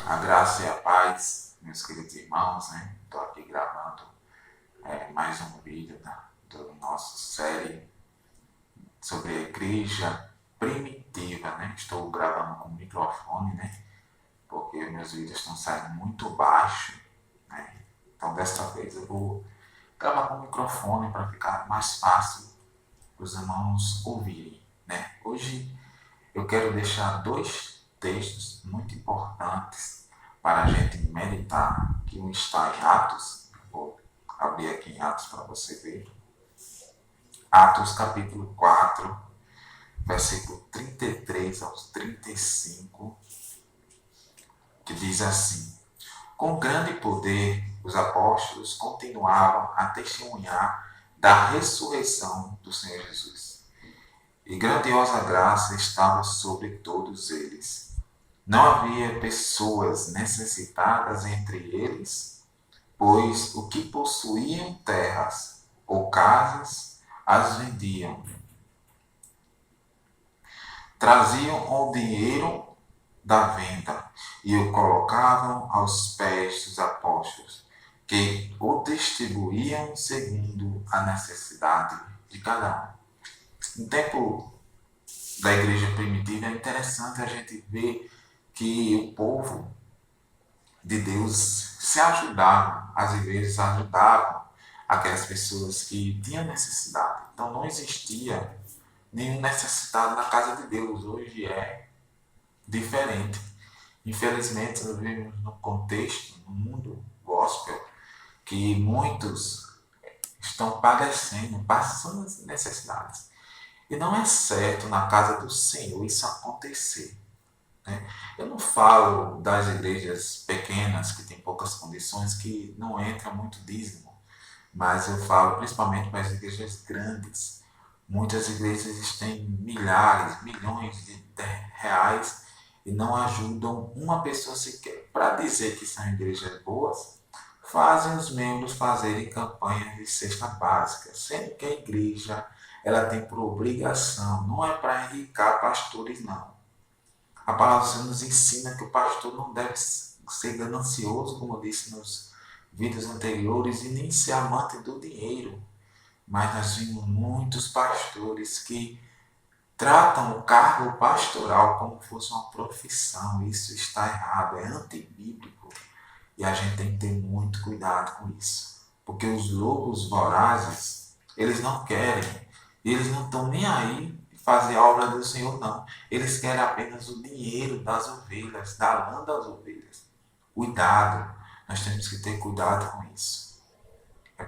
A graça e a paz, meus queridos irmãos, né? Estou aqui gravando mais um vídeo da nossa série sobre a igreja primitiva, né? Estou gravando com o microfone, né? Porque meus vídeos estão saindo muito baixo, né? Então desta vez eu vou gravar com o microfone para ficar mais fácil para os irmãos ouvirem, né? Hoje eu quero deixar dois textos muito importantes para a gente meditar, que um está em Atos, vou abrir aqui em Atos para você ver. Atos capítulo 4, versículo 33 aos 35, que diz assim: Com grande poder, os apóstolos continuavam a testemunhar da ressurreição do Senhor Jesus. E grandiosa graça estava sobre todos eles. Não havia pessoas necessitadas entre eles, pois o que possuíam terras ou casas as vendiam. Traziam o dinheiro da venda e o colocavam aos pés dos apóstolos, que o distribuíam segundo a necessidade de cada um. No tempo da igreja primitiva é interessante a gente ver que o povo de Deus se ajudava, as igrejas ajudavam aquelas pessoas que tinham necessidade. Então não existia nenhum necessitado na casa de Deus. Hoje é diferente. Infelizmente, nós vivemos num contexto, no mundo gospel, que muitos estão padecendo, passando as necessidades. E não é certo na casa do Senhor isso acontecer. Né? Eu não falo das igrejas pequenas, que têm poucas condições, que não entra muito dízimo, mas eu falo principalmente para as igrejas grandes. Muitas igrejas têm milhares, milhões de reais e não ajudam uma pessoa sequer. Para dizer que são igrejas boas, fazem os membros fazerem campanhas de cesta básica, sendo que a igreja ela tem por obrigação, não é para enriquecer pastores, não. A palavra do Senhor nos ensina que o pastor não deve ser ganancioso, como eu disse nos vídeos anteriores, e nem ser amante do dinheiro. Mas nós vimos muitos pastores que tratam o cargo pastoral como se fosse uma profissão. Isso está errado, é antibíblico. E a gente tem que ter muito cuidado com isso. Porque os lobos vorazes, eles não querem, eles não estão nem aí de fazer a obra do Senhor, não. Eles querem apenas o dinheiro das ovelhas, da lã das ovelhas. Cuidado, nós temos que ter cuidado com isso. É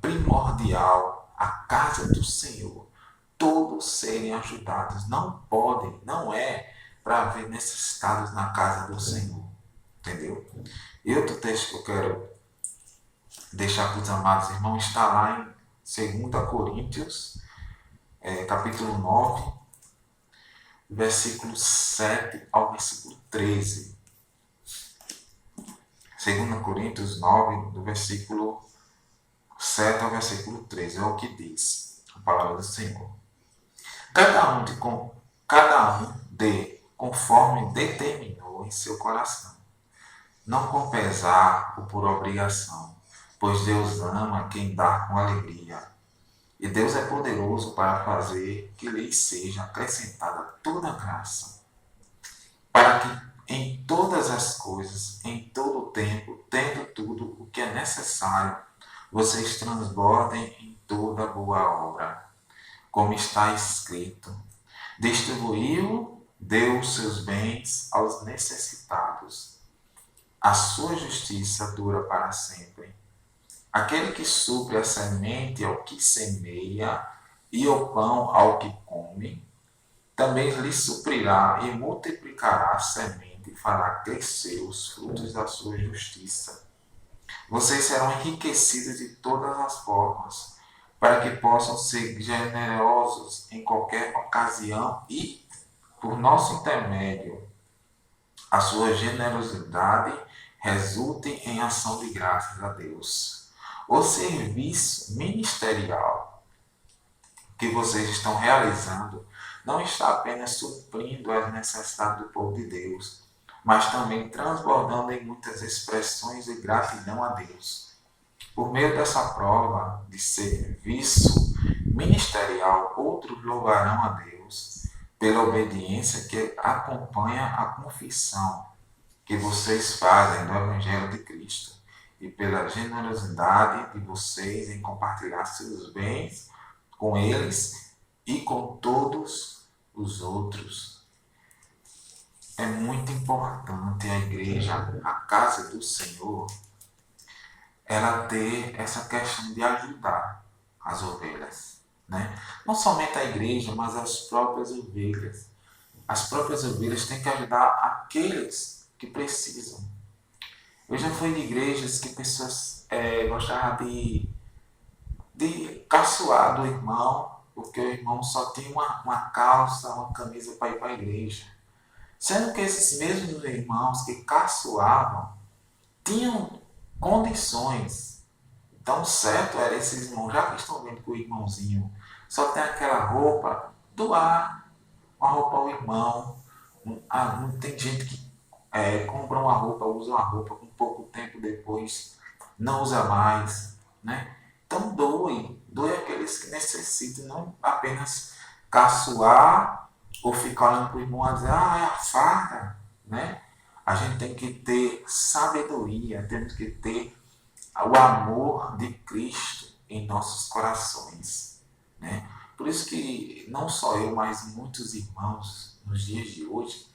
primordial a casa do Senhor, todos serem ajudados. Não podem, não é para haver necessitados na casa do Senhor. Entendeu? E outro texto que eu quero deixar para os amados irmãos está lá em 2 Coríntios, capítulo 9, versículo 7 ao versículo 13. 2 Coríntios 9, do versículo 7 ao versículo 13. É o que diz a palavra do Senhor. Cada um dê conforme determinou em seu coração, não com pesar ou por obrigação, pois Deus ama quem dá com alegria. E Deus é poderoso para fazer que lhes seja acrescentada toda graça, para que em todas as coisas, em todo o tempo, tendo tudo o que é necessário, vocês transbordem em toda boa obra. Como está escrito: distribuiu, deu seus bens aos necessitados. A sua justiça dura para sempre. Aquele que supre a semente ao que semeia e o pão ao que come, também lhe suprirá e multiplicará a semente e fará crescer os frutos da sua justiça. Vocês serão enriquecidos de todas as formas, para que possam ser generosos em qualquer ocasião e, por nosso intermédio, a sua generosidade resulte em ação de graças a Deus. O serviço ministerial que vocês estão realizando não está apenas suprindo as necessidades do povo de Deus, mas também transbordando em muitas expressões de gratidão a Deus. Por meio dessa prova de serviço ministerial, outros louvarão a Deus pela obediência que acompanha a confissão que vocês fazem do Evangelho de Cristo e pela generosidade de vocês em compartilhar seus bens com eles e com todos os outros. É muito importante a igreja, a casa do Senhor, ela ter essa questão de ajudar as ovelhas, né? Não somente a igreja, mas as próprias ovelhas. As próprias ovelhas têm que ajudar aqueles que precisam. Eu já fui de igrejas que pessoas gostavam de caçoar do irmão, porque o irmão só tinha uma calça, uma camisa para ir para a igreja. Sendo que esses mesmos irmãos que caçoavam tinham condições. Então, certo era esses irmãos, já que estão vendo que o irmãozinho só tem aquela roupa, doar uma roupa ao irmão. Tem gente que compra uma roupa, usa uma roupa, com pouco tempo depois não usa mais, né? Então doe aqueles que necessitam, não apenas caçoar ou ficar olhando para o irmão e dizer, é a farda, né? A gente tem que ter sabedoria, temos que ter o amor de Cristo em nossos corações, né? Por isso que não só eu, mas muitos irmãos nos dias de hoje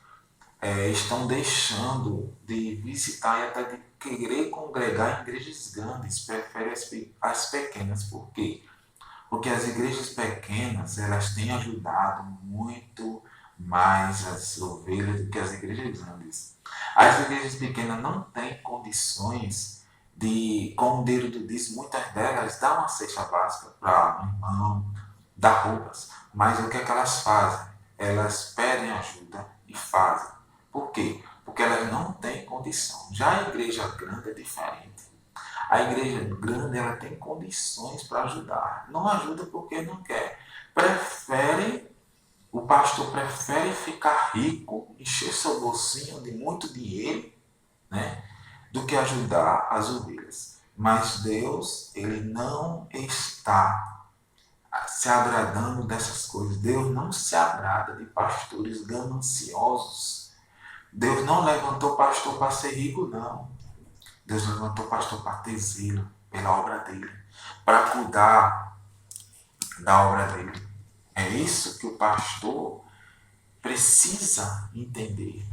estão deixando de visitar e até de querer congregar em igrejas grandes, preferem as pequenas. Por quê? Porque as igrejas pequenas, elas têm ajudado muito mais as ovelhas do que as igrejas grandes. As igrejas pequenas não têm condições de, como o dedo diz, muitas delas dão uma cesta básica para o irmão, dá roupas. Mas o que é que elas fazem? Elas pedem ajuda e fazem. Por quê? Porque elas não têm condição. Já a igreja grande é diferente. A igreja grande ela tem condições para ajudar. Não ajuda porque não quer. O pastor prefere ficar rico, encher seu bolsinho de muito dinheiro, né, do que ajudar as ovelhas. Mas Deus, ele não está se agradando dessas coisas. Deus não se agrada de pastores gananciosos. Deus não levantou pastor para ser rico, não. Deus levantou pastor para ter zelo pela obra dele, para cuidar da obra dele. É isso que o pastor precisa entender.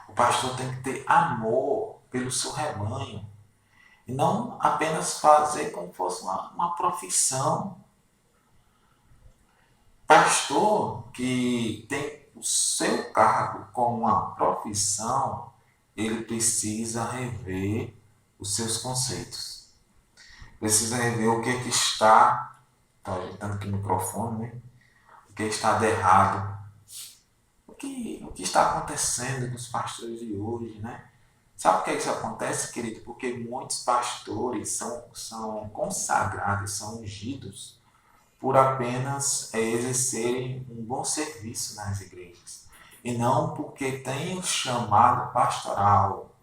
O pastor tem que ter amor pelo seu rebanho e não apenas fazer como fosse uma profissão. Pastor que tem o seu cargo como uma profissão, ele precisa rever os seus conceitos. Precisa rever o que é que está ajeitando aqui o microfone, né? O que está de errado. O que está acontecendo com os pastores de hoje, né? Sabe por que isso acontece, querido? Porque muitos pastores são consagrados, são ungidos por apenas exercerem um bom serviço nas igrejas. E não porque tem o chamado pastoral.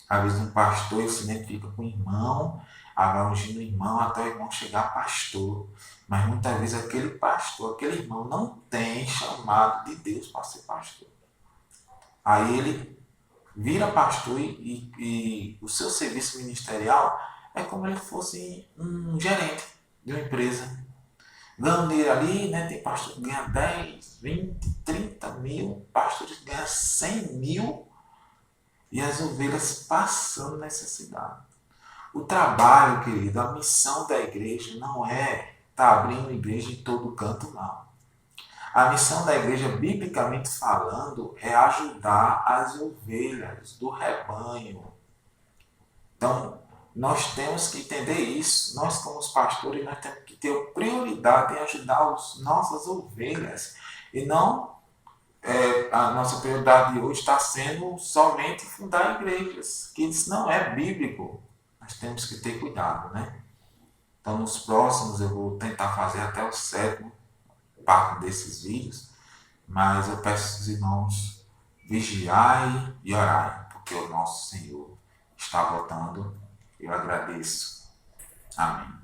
Às vezes um pastor se identifica com o irmão, vai ungindo o irmão até o irmão chegar a pastor. Mas muitas vezes aquele pastor, aquele irmão não tem chamado de Deus para ser pastor. Aí ele vira pastor e o seu serviço ministerial é como ele fosse um gerente de uma empresa. Ganhando dinheiro ali, né? Tem pastor que ganha 10, 20, 30 mil, pastores que ganham 100 mil e as ovelhas passando necessidade. O trabalho, querido, a missão da igreja não é estar abrindo igreja em todo canto, não. A missão da igreja, biblicamente falando, é ajudar as ovelhas do rebanho. Então, nós temos que entender isso. Nós, como os pastores, nós temos que ter prioridade em ajudar as nossas ovelhas. E não a nossa prioridade hoje está sendo somente fundar igrejas, que isso não é bíblico. Nós temos que ter cuidado, né? Então, nos próximos, eu vou tentar fazer até o 7º parte desses vídeos, mas eu peço aos irmãos vigiai e orai, porque o nosso Senhor está voltando. Eu agradeço. Amém.